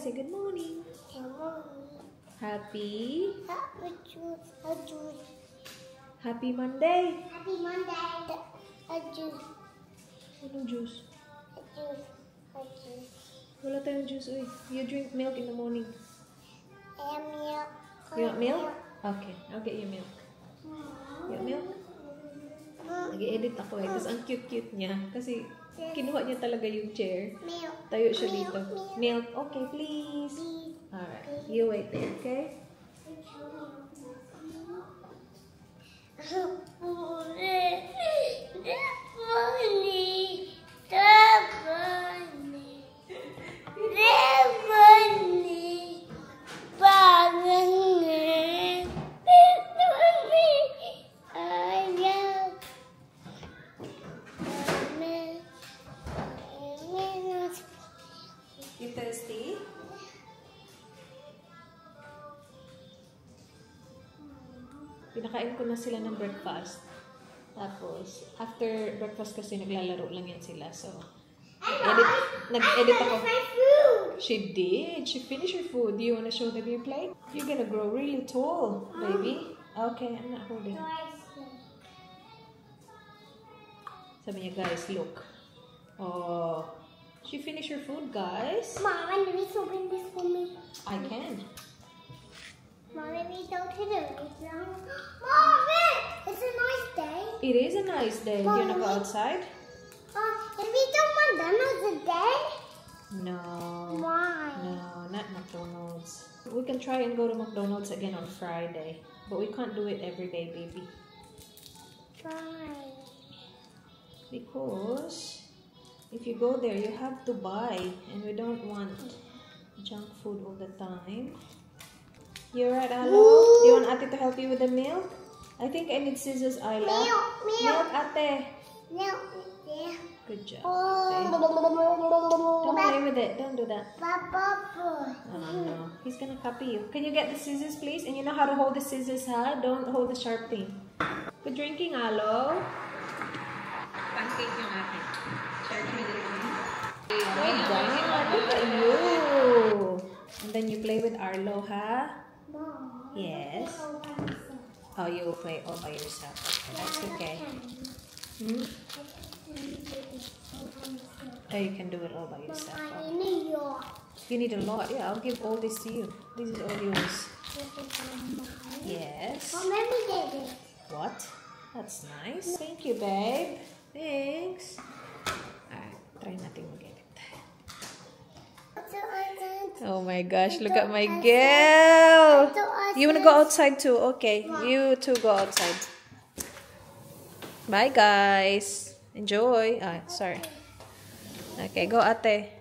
Say good morning. Happy Monday. Happy Monday. A juice. Anong juice? A juice. A juice. Wala tayong juice. Uy. You drink milk in the morning. Milk. You want milk? Okay, I'll get you milk. You want milk? Nag-i-edit ako eh. Tapos ang cute-cute niya. Kasi kinuha niya talaga yung chair. Milk. Tayo siya dito. Milk. Okay, please. Alright. You wait there, okay? You thirsty? Pinakain ko na sila ng breakfast. Tapos, after breakfast kasi naglalaro lang yan sila. So, nag-edit ako. She did. She finished her food. Do you want to show them your plate? You're gonna grow really tall, baby. Okay, I'm not holding. Sabi niya, guys, look. Oh, she finished her food, guys. Mom, please open this for me. I can. Mom, please don't hit it. Mom, it's a nice day. It is a nice day. Do you want to go outside? If we don't want McDonald's today? No. Why? No, not McDonald's. We can try and go to McDonald's again on Friday. But we can't do it every day, baby. Why? Because if you go there, you have to buy. And we don't want junk food all the time. You're right, Alo? Do you want Ate to help you with the milk? I think I need scissors, Ayla. Milk, Ate. Milk. Yeah. Good job, Ate. Don't play with it. Don't do that. Papa. Oh, no. He's gonna copy you. Can you get the scissors, please? And you know how to hold the scissors, huh? Don't hold the sharp thing. Good drinking, Alo. Pancake yung akin. Share me the Well done. Look at you. And then you play with Arlo, huh? Mom. Yes. Oh, you will play all by yourself. That's okay. Hmm? Oh, you can do it all by yourself. I need yours. You need a lot. Yeah, I'll give all this to you. This is all yours. Yes. Mom, let me get it. What? That's nice. Thank you, babe. Thanks. Alright, try natin mag-edit. Oh my gosh, look at my girl. You want to go outside too? Okay, you two go outside. Bye, guys. Enjoy. Ah, sorry. Okay, go, ate.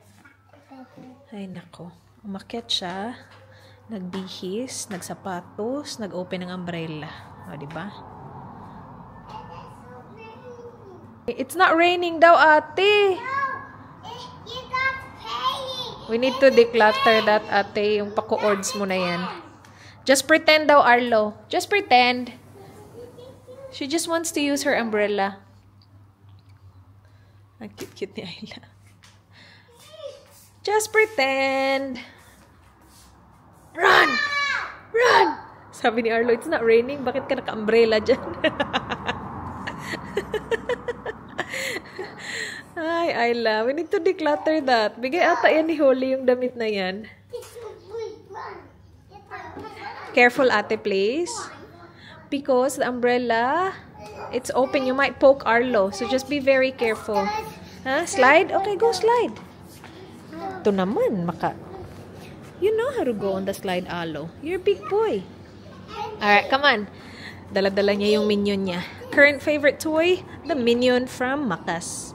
Ay, nako. Umakyat siya. Nagbihis, nagsapatos, nag-open ng umbrella. O, diba? It's not raining daw, ate. We need to declutter that, ate. Yung paku-ords mo na yan. Just pretend daw, Arlo. Just pretend. She just wants to use her umbrella. Ang cute-cute ni Ayla. Just pretend. Run! Run! Sabi ni Arlo, it's not raining. Bakit ka naka-umbrella dyan? Ay, Ayla, we need to declutter that. Bigay ata yan ni Holly yung damit na yan. Careful, ate, please. Because the umbrella, it's open. You might poke Arlo. So just be very careful. Huh? Slide? Okay, go slide. Ito naman, you know how to go on the slide, Arlo. You're a big boy. Alright, come on. Dala-dala niya yung Minion niya. Current favorite toy? The Minion from Macas.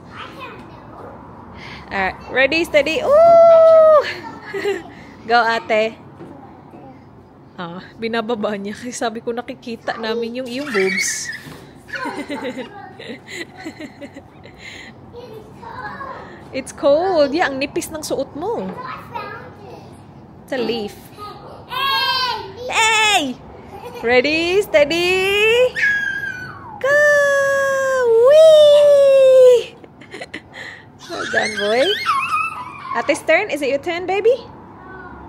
Alright, ready, steady. Ooh! Go, ate. Ah, binababa niya. Kasi sabi ko nakikita namin yung iyong boobs. It's cold. Yeah, ang nipis ng suot mo. It's a leaf. Hey! Ready, steady. Go! Whee! Well done, boy. Ate's turn. Is it your turn, baby?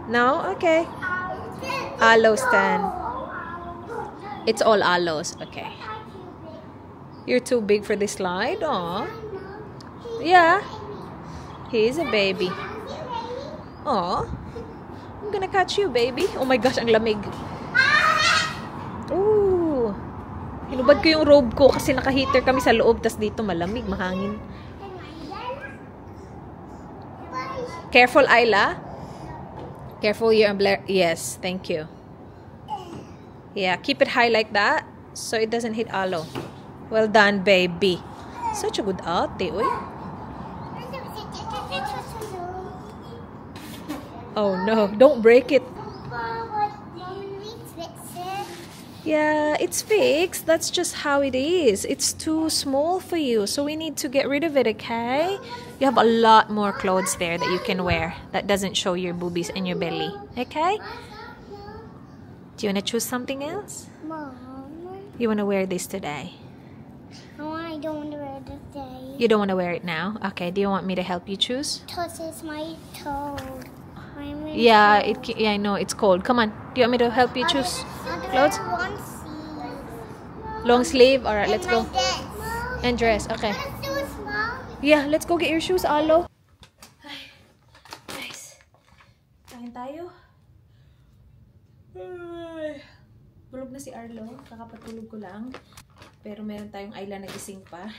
No? Okay. Aloe stand. It's all aloes. Okay. You're too big for this slide. Aw. Yeah. He's a baby. Aw. I'm gonna catch you, baby. Oh my gosh, ang lamig. Ooh. Hinubad ko yung robe ko kasi naka-heater kami sa loob. Tas dito malamig, mahangin. Careful, Ayla. Careful your umbrella. Yes, thank you. Yeah, keep it high like that so it doesn't hit aloe. Well done, baby. Such a good ate, oy. Oh no, don't break it. Yeah, it's fixed. That's just how it is. It's too small for you, so we need to get rid of it, okay? You have a lot more clothes there that you can wear that doesn't show your boobies and your belly, okay? Do you want to choose something else? Mom. You want to wear this today? No, I don't want to wear it today. You don't want to wear it now? Okay, do you want me to help you choose? Touches my toe. Yeah, I know, it's cold. Come on, do you want me to help you choose clothes? Long sleeve? Alright, let's go. And dress, okay. Yeah, let's go get your shoes, Alo. Ay, guys. Kain tayo. Ay. Tulog na si Arlo. Kakapatulog ko lang. Pero meron tayong Ayla nagising pa.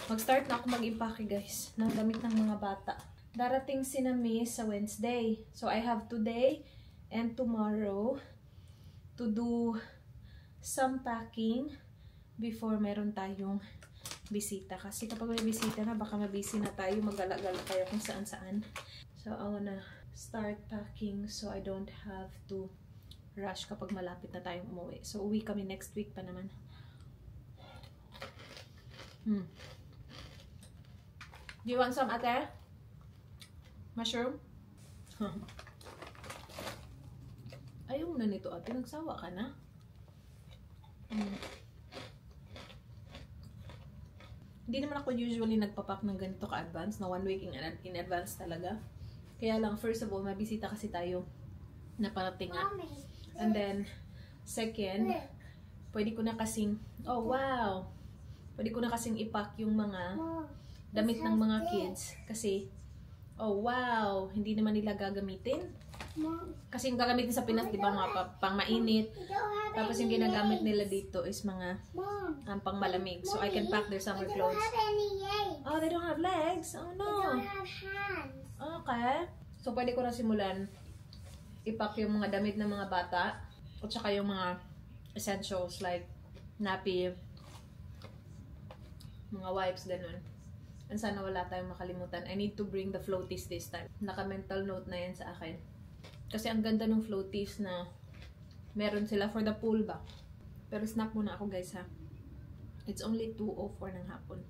Mag-start na ako mag-impake, guys, ng damit ng mga bata. Darating si na Miss sa Wednesday. So, I have today and tomorrow to do some packing before meron tayong bisita. Kasi kapag may bisita na, baka mabisi na tayo. Magala-gala tayo kung saan-saan. So, I wanna start packing so I don't have to rush kapag malapit na tayong umuwi. So, uwi kami next week pa naman. Do you want some, ate? Mushroom? Ayaw mo na nito, ate. Nagsawa ka na? Hindi naman ako usually nagpapak ng ganito ka-advance, na 1 week in advance talaga. Kaya lang, first of all, mabisita kasi tayo na parating nga. And then, second, pwede ko na kasing, oh wow! Pwede ko na kasing ipack yung mga damit ng mga kids. Kasi, oh wow! Hindi naman nila gagamitin. Kasi yung gagamitin sa Pinas, di ba, mga pang mainit. Tapos yung ginagamit nila dito is mga pang malamig. So I can pack their summer clothes. Oh, they don't have legs? Oh no! Okay. So pwede ko na simulan ipack yung mga damit ng mga bata. At saka yung mga essentials like nappy, mga wipes, ganun. And sana wala tayong makalimutan. I need to bring the floaties this time. Naka-mental note na yan sa akin. Kasi ang ganda ng floaties na meron sila for the pool ba. Pero snack muna ako, guys, ha. It's only 2:04 ng hapon.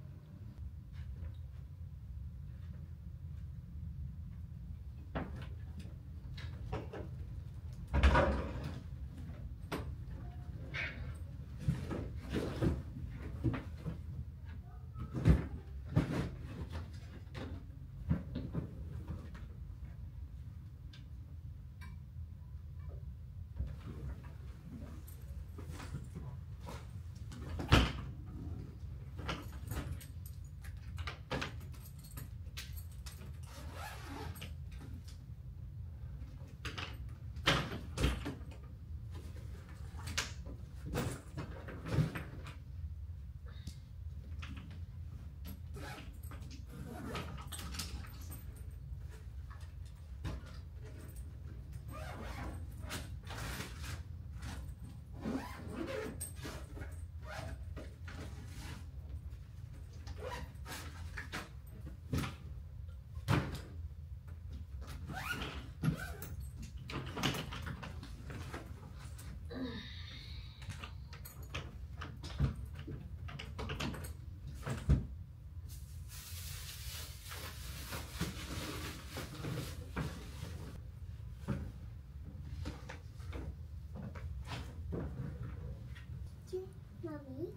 Mommy,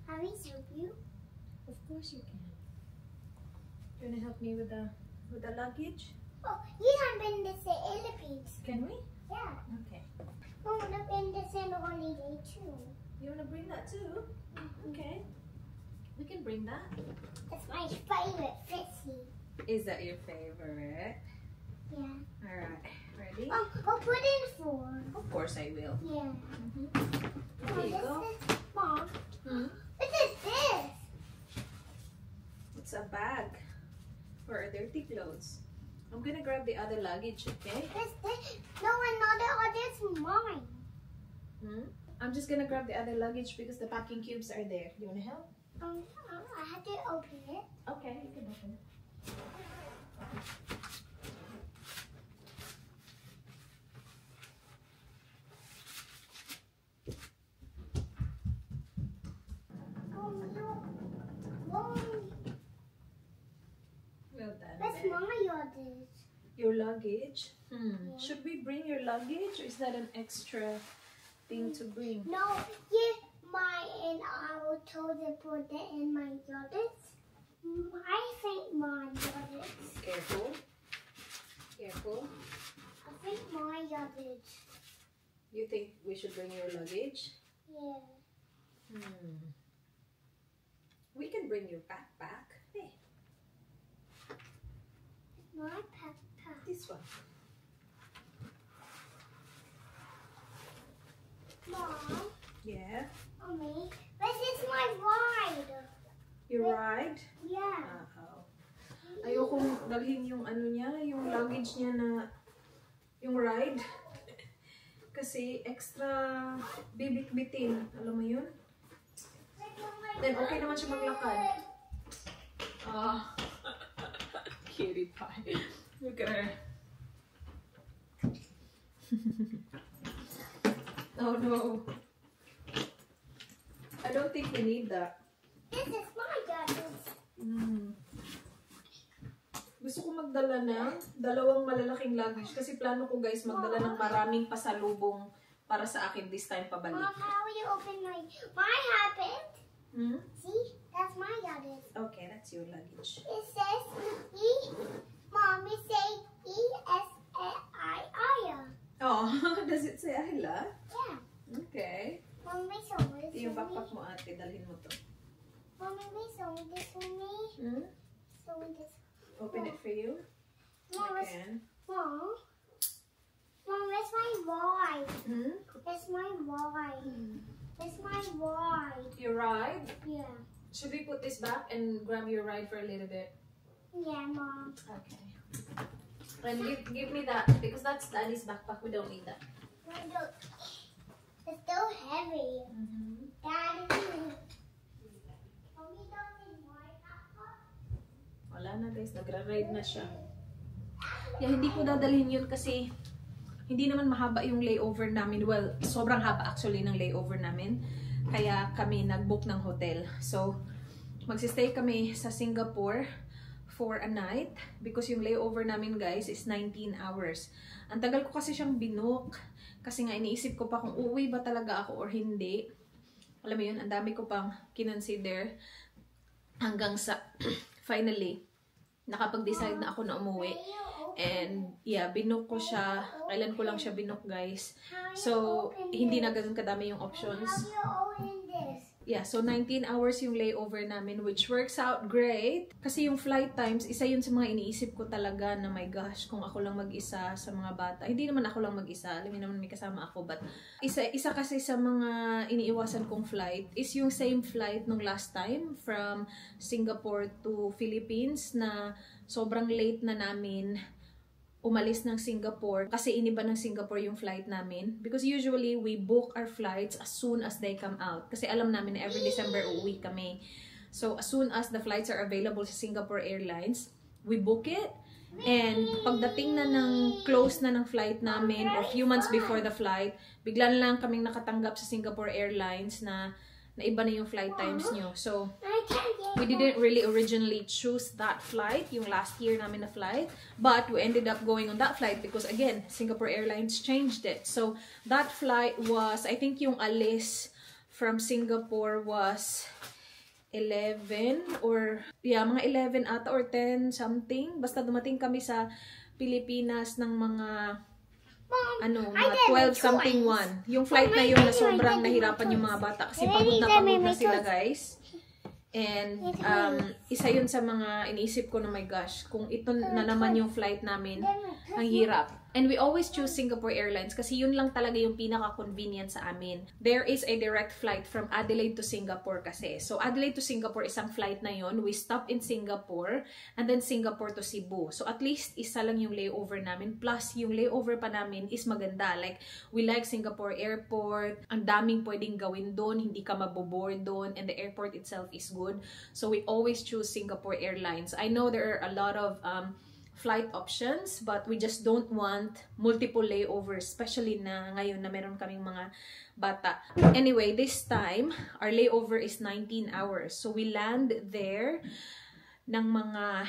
have we help you? Of course you can. You wanna help me with the luggage? Oh, you can bring this to Philippines. Can we? Yeah. Okay. I want to bring this in holiday too. You want to bring that too? Okay. We can bring that. It's my favorite Fritzy. Is that your favorite? Yeah. Alright. Ready? Oh, I'll put in 4. Of course I will. Yeah. There you go. Mom, Hmm? what is this? It's a bag for our dirty clothes. I'm gonna grab the other luggage, okay? No, another is mine. Hmm? I'm just gonna grab the other luggage because the packing cubes are there. You wanna help? I had to open it. Okay, you can open it. Well done. That's babe. my luggage. Your luggage? Yeah. Should we bring your luggage or is that an extra thing to bring? No, yeah, and I will told to put it in my luggage. I think my luggage. Careful. Careful. I think my luggage. You think we should bring your luggage? Yeah. We can bring your backpack. Hey, My backpack. this one. Mom, Yeah. Mommy, this is my ride. Your ride? Yeah. Oh. Ayokong dalhin yung ano niya, yung luggage niya na yung ride. Kasi extra bibit-bitin. Alam mo yun? Then okay naman siya maglakad. Ah. Cutie pie. Look at her. Oh no. I don't think we need that. This is my luggage. Gusto ko magdala ng dalawang malalaking luggage kasi plano ko guys magdala ng maraming pasalubong para sa akin this time pabalik. Mom, how will you open my habit? Hmm? See, that's my luggage. Okay, that's your luggage. It says Mom, it says E-S-A-I-I. Oh, does it say Ayla? Yeah. Okay. Mommy, so this Ito yung for me. backpack mo ate, dalhin mo to. Mommy, so this for me. Hmm? So this. Open it for you. Mom, You it's, can. Mom, it's my ride. Hmm? It's my ride. It's my ride. Your ride? Yeah. Should we put this back and grab your ride for a little bit? Yeah, Mom. Okay. And give me that because that's Daddy's backpack. We don't need that. Look, it's so heavy. Daddy. Mommy don't need my backpack. Wala na guys, nagra-ride na siya. Yeah, hindi ko dadalhin yun kasi hindi naman mahaba yung layover namin. Well, sobrang haba actually ng layover namin. Kaya kami nag-book ng hotel. So, magsistay kami sa Singapore for a night because yung layover namin guys is 19 hours. Ang tagal ko kasi siyang binook kasi nga iniisip ko pa kung uuwi ba talaga ako or hindi. Alam mo yun, ang dami ko pang kinonsider hanggang sa finally nakapag-decide na ako na umuwi. And yeah, binook ko siya. Kailan ko lang siya binook guys. So, hindi na ganun kadami yung options. How do you open this? Yeah, so 19 hours yung layover namin, which works out great. Kasi yung flight times, isa yun sa mga iniisip ko talaga na my gosh, kung ako lang mag-isa sa mga bata. Hindi naman ako lang mag-isa, alam mo naman may kasama ako. But isa kasi sa mga iniiwasan kong flight is yung same flight nung last time from Singapore to Philippines na sobrang late na namin umalis ng Singapore kasi iniba ng Singapore yung flight namin because usually we book our flights as soon as they come out kasi alam namin na every December uuwi kami. So as soon as the flights are available sa Singapore Airlines, we book it and pagdating na ng close na ng flight namin or few months before the flight, bigla na lang kaming nakatanggap sa Singapore Airlines na iba na yung flight times nyo. So, we didn't really originally choose that flight, yung last year namin na flight, but we ended up going on that flight because again, Singapore Airlines changed it. So, that flight was, I think yung alis from Singapore was 11 or, yeah, mga 11 ata or 10 something. Basta dumating kami sa Pilipinas ng mga Mom, mga 12 something one. Yung flight na yun na sobrang nahirapan yung mga bata kasi pagod na sila, guys. And isa yun sa mga iniisip ko na my gosh, kung ito na naman yung flight namin, ang hirap. And we always choose Singapore Airlines kasi yun lang talaga yung pinaka-convenient sa amin. There is a direct flight from Adelaide to Singapore kasi. So Adelaide to Singapore, isang flight na yun. We stop in Singapore and then Singapore to Cebu. So at least isa lang yung layover namin. Plus yung layover pa namin is maganda. Like we like Singapore Airport. Ang daming pwedeng gawin doon. Hindi ka maboboard doon. And the airport itself is good. So we always choose Singapore Airlines. I know there are a lot of flight options, but we just don't want multiple layovers, especially na ngayon na meron kaming mga bata. Anyway, this time, our layover is 19 hours. So we land there ng mga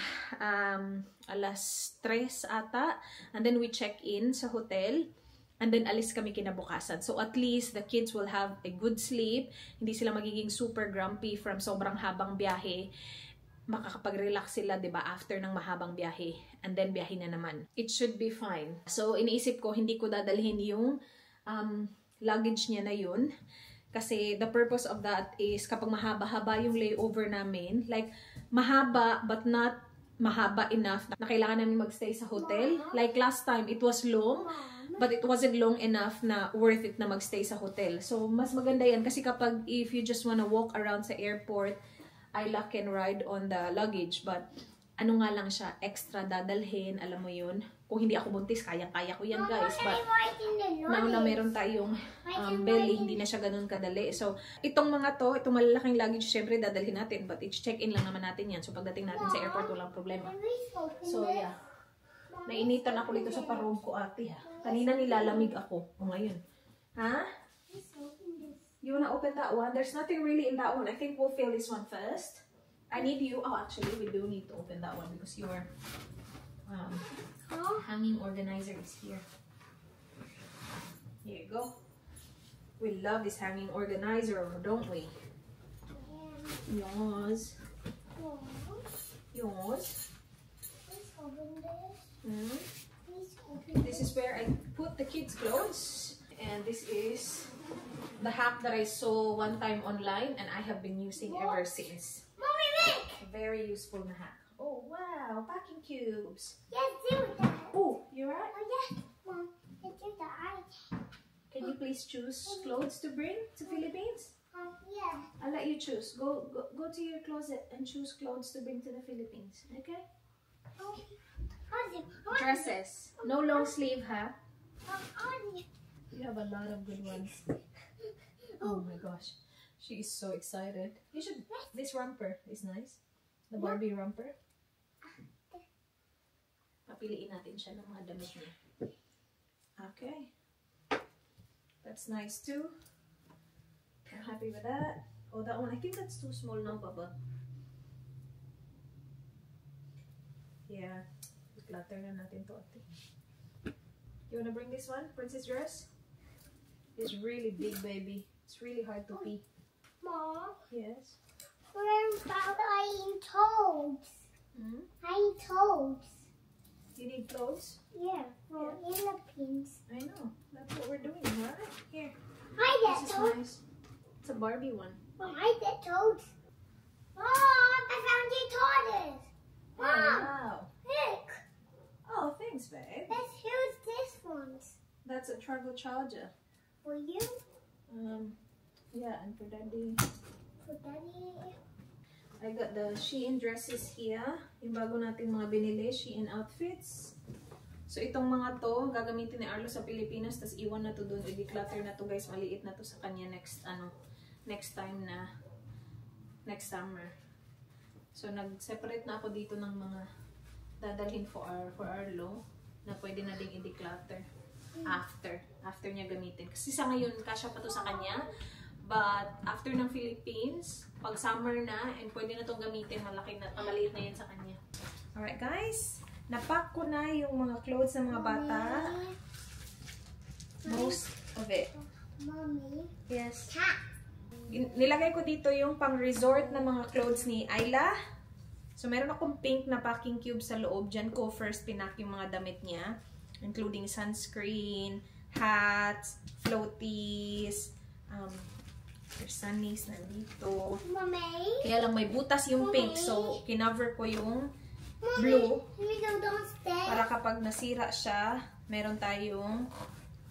alas 3 ata, and then we check in sa hotel, and then alis kami kinabukasan. So at least the kids will have a good sleep, hindi sila magiging super grumpy from sobrang habang biyahe. Makakapag-relax sila, 'di ba, after ng mahabang biyahe, and then biyahe na naman. It should be fine. So iniisip ko hindi ko dadalhin yung luggage niya na yun kasi the purpose of that is kapag mahaba-haba yung layover namin, like mahaba but not mahaba enough na kailangan namin magstay sa hotel. Like last time, it was long but it wasn't long enough na worth it na magstay sa hotel. So mas maganda yan kasi kapag if you just wanna walk around sa airport, Ayla can ride on the luggage, but ano nga lang siya, extra dadalhin, alam mo yun. Kung hindi ako buntis, kayang-kaya ko yan, guys. But now na meron tayong belly, hindi na siya ganun kadali. So, itong mga to, itong malalaking luggage, syempre dadalhin natin, but check-in lang naman natin yan. So, pagdating natin sa airport, walang problema. So, yeah. Nainitan ako dito sa paroob ko, ate, ha. Kanina nilalamig ako. O, ngayon. Ha? You wanna open that one? There's nothing really in that one. I think we'll fill this one first. I need you. Oh, actually, we do need to open that one because your hanging organizer is here. Here you go. We love this hanging organizer, don't we? Yours. Yours. This is where I put the kids' clothes. And this is the hack that I saw one time online and I have been using ever since. Mommy, look! Very useful na hack. Oh wow, packing cubes. Yes, do that. Oh, you're right. Oh, yes. Mom, let's do that. Can you please choose clothes to bring to Philippines? Yeah. I'll let you choose. Go to your closet and choose clothes to bring to the Philippines. Okay? Dresses. No long sleeve, huh? You have a lot of good ones. Oh my gosh. She is so excited. You should. This romper is nice. The Barbie romper. Papiliin natin siya ng mga damit niya. Okay. That's nice too. I'm happy with that. Oh, that one. I think that's too small now, Baba. Yeah. Declutter na natin to, ate. You wanna bring this one? Princess dress? It's really big, baby. It's really hard to pee. Mom, Yes. what about eating toads? Hmm? I eat toads. You need clothes? Yeah, for Philippines. I know. That's what we're doing, right? Here. I get This is toads. nice. It's a Barbie one. Mom, I get toads. Mom, I found you toads. Oh, Mom, wow. look. Oh, thanks, babe. Let's use this one. That's a travel charger. For you? Yeah, and for Daddy. For Daddy. I got the Shein dresses here. Yung bago nating mga binili, Shein outfits. So, itong mga to, gagamitin ni Arlo sa Pilipinas, tas iwan na to doon. I-declutter na to, guys. Maliit na to sa kanya next time na, next summer. So, nag-separate na ako dito ng mga dadalhin for Arlo na pwede na ding i-declutter after niya gamitin. Kasi sa ngayon, kasya pa to sa kanya. But, after ng Philippines, pag summer na, and pwede na itong gamitin, maliit na yan sa kanya. Alright, guys. Napack ko na yung mga clothes ng mga bata. Most of it. Mommy. Yes. Cat. Nilagay ko dito yung pang-resort na mga clothes ni Ayla. So, meron akong pink na packing cube sa loob. Diyan ko first pinak yung mga damit niya. Including sunscreen, hats, floaties, sunnies nandito. Mommy? Kaya lang may butas yung pink. So, kinover ko yung blue. Para kapag nasira siya, meron tayong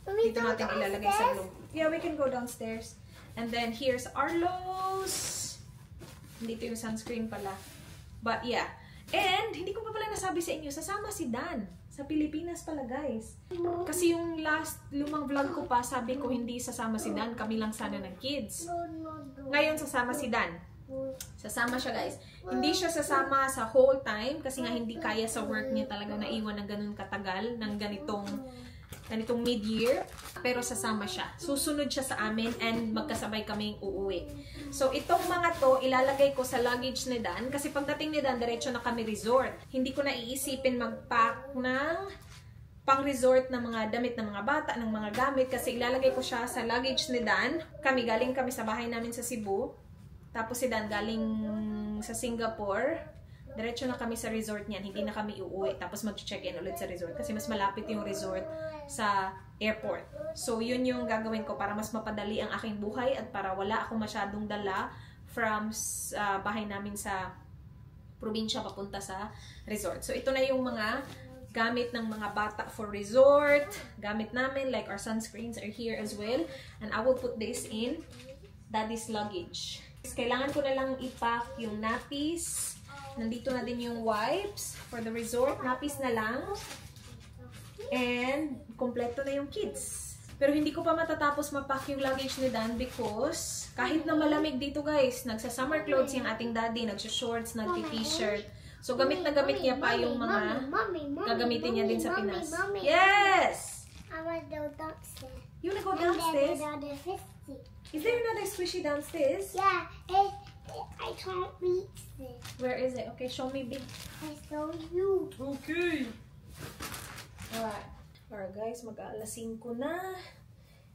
dito natin ilalagay sa loob. Yeah, we can go downstairs. And then, here's Arlo's. Dito yung sunscreen pala. But yeah. And, hindi ko pa pala nasabi sa inyo, sasama si Dan. Sa Pilipinas pala, guys. Kasi yung last lumang vlog ko pa, sabi ko hindi sasama si Dan. Kami lang sana ng kids. Ngayon, sasama si Dan. Sasama siya, guys. Hindi siya sasama sa whole time kasi nga hindi kaya sa work niya talaga naiwan ng ganun katagal ng ganitong mid-year, pero sasama siya. Susunod siya sa amin and magkasabay kaming uuwi. So, itong mga to, ilalagay ko sa luggage ni Dan kasi pagdating ni Dan, diretso na kami resort. Hindi ko na iisipin mag-pack ng pang-resort na mga damit ng mga bata, ng mga gamit kasi ilalagay ko siya sa luggage ni Dan. Galing kami sa bahay namin sa Cebu. Tapos si Dan galing sa Singapore. Diretso na kami sa resort niyan. Hindi na kami uuwi. Tapos mag-check-in ulit sa resort. Kasi mas malapit yung resort sa airport. So, yun yung gagawin ko para mas mapadali ang aking buhay at para wala akong masyadong dala from bahay namin sa probinsya papunta sa resort. So, ito na yung mga gamit ng mga bata for resort. Gamit namin, like our sunscreens are here as well. And I will put this in Daddy's luggage. Kailangan ko na lang ipack yung nappies. Nandito na din yung wipes for the resort. Nappies na lang. And, kompleto na yung kids. Pero hindi ko pa matatapos mapack yung luggage ni Dan because kahit na malamig dito, guys, nagsa-summer clothes yung ating daddy, nagsa-shorts, nagti-t-shirt. So, gamit na gamit niya pa yung mga gagamitin niya din sa Pinas. Yes! I want to go downstairs. You wanna go downstairs? Is there another squishy downstairs? Yeah, I can't reach this. Where is it? Okay, show me, big. I show you. Okay. Alright. Alright, guys, mag-aalas 5 na.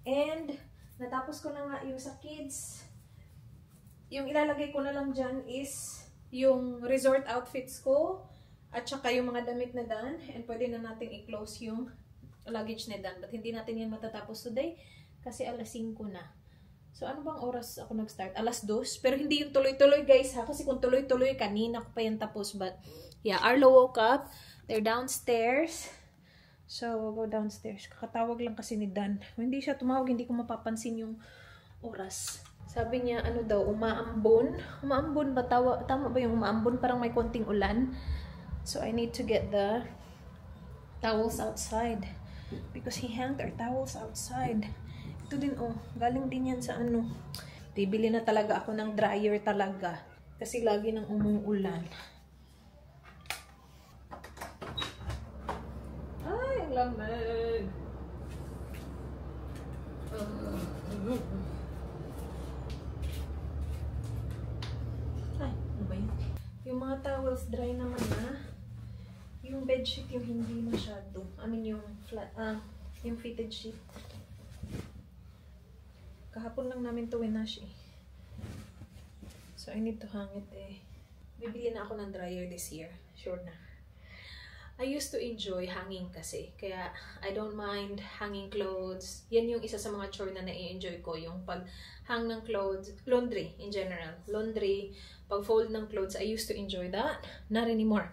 And, natapos ko na nga yung sa kids. Yung ilalagay ko na lang dyan is yung resort outfits ko at saka yung mga damit na Dan. And pwede na natin i-close yung luggage na Dan. But hindi natin yan matatapos today kasi alas 5 na. So, ano bang oras ako nag-start? Alas 2. Pero hindi yung tuloy-tuloy, guys, ha? Kasi kung tuloy-tuloy, kanina ko pa yan tapos. But, yeah, Arlo woke up. They're downstairs. So, we'll go downstairs. Kakatawag lang kasi ni Dan. Kung hindi siya tumawag, hindi ko mapapansin yung oras. Sabi niya, ano daw, umaambon. Umaambon ba? Tama ba yung umaambon? Parang may konting ulan. So, I need to get the towels outside. Because he hanged our towels outside. Ito din, oh. Galing din yan sa ano. Bibili na talaga ako ng dryer talaga. Kasi lagi nang umuulan. Ay, ang lamig. Ay, ano ba yun? Yung mga towels dry naman na. Yung bedsheet yung hindi masyado. I mean, yung flat, yung fitted sheet. Kahapon lang namin to winash eh. So, I need to hang it eh. Bibili na ako ng dryer this year. Sure na. I used to enjoy hanging kasi. Kaya, I don't mind hanging clothes. Yan yung isa sa mga chore na na-enjoy ko. Yung pag-hang ng clothes. Laundry, in general. Laundry. Pag-fold ng clothes, I used to enjoy that. Not anymore.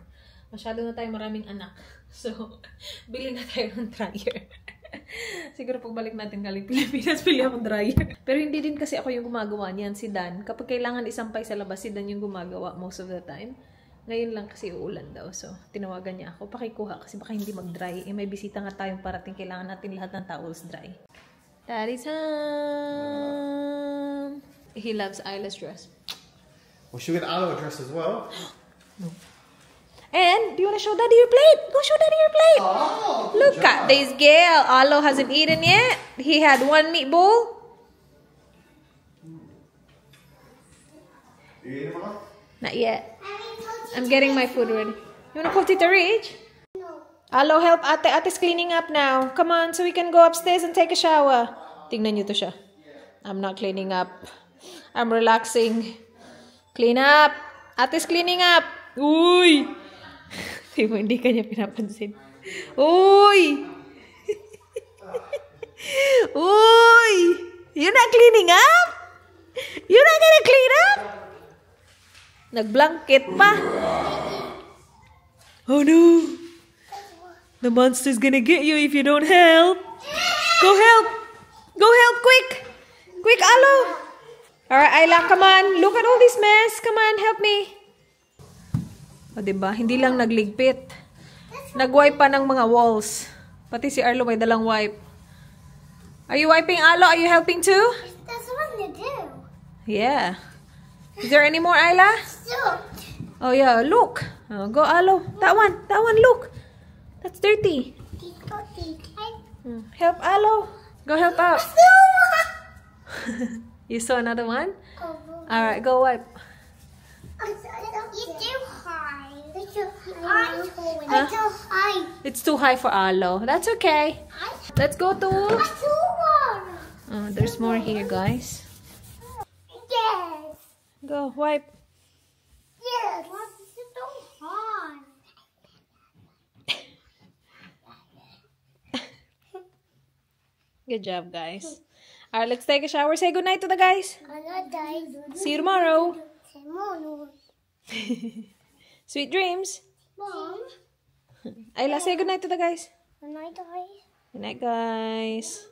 Masyado na tayo maraming anak. So, bili na tayo ng dryer. Siguro pagbalik natin galing Pilipinas, pili akong dryer. Pero hindi din kasi ako yung gumagawa niyan, si Dan. Kapag kailangan isampay sa labas, si Dan yung gumagawa most of the time. Ngayon lang kasi uulan daw. So, tinawagan niya ako. Pakikuha kasi baka hindi mag-dry. Eh, may bisita nga tayong parating. Kailangan natin lahat ng towels dry. Daddy's home. He loves Isla's dress. Well, should we get Arlo a dress as well? No. And, do you want to show Daddy your plate? Go show Daddy your plate. Oh, look at this girl. Arlo hasn't eaten yet. He had one meatball. You eating, Mama? Not yet. I'm getting my food ready. You want to call Tita Rich? No. Arlo, help Ate. Ate's cleaning up now. Come on, so we can go upstairs and take a shower. Tingnan niyo to siya. I'm not cleaning up. I'm relaxing. Clean up. Ate's cleaning up. Uy! Di mo, hindi kanya pinapansin. Uy! Uy! You're not cleaning up? You're not gonna clean up? Nag-blanket pa. Oh no! The monster's gonna get you if you don't help. Go help! Go help, quick! Quick, Alo! Alright, Ayla, come on. Look at all this mess. Come on, help me. O, diba? Hindi lang nagligpit. Nag-wipe pa ng mga walls. Pati si Arlo may dalang wipe. Are you wiping, Alo? Are you helping too? That's what to do. Yeah. Is there any more, Ayla? Oh, yeah. Look. Oh, go, Alo. That one. That one, look. That's dirty. Help, Alo. Go help out. You saw another one? Alright, go wipe. It's too high. It's too Huh? high. It's too high for Alo. That's okay. Let's go to... Oh, there's more here, guys. Yes. Go, wipe. Yes. It's so high. Good job, guys. Alright, let's take a shower. Say goodnight to the guys. See you tomorrow. Sweet dreams. Mom. Ayla, say goodnight to the guys. Good night, guys. Good night, guys.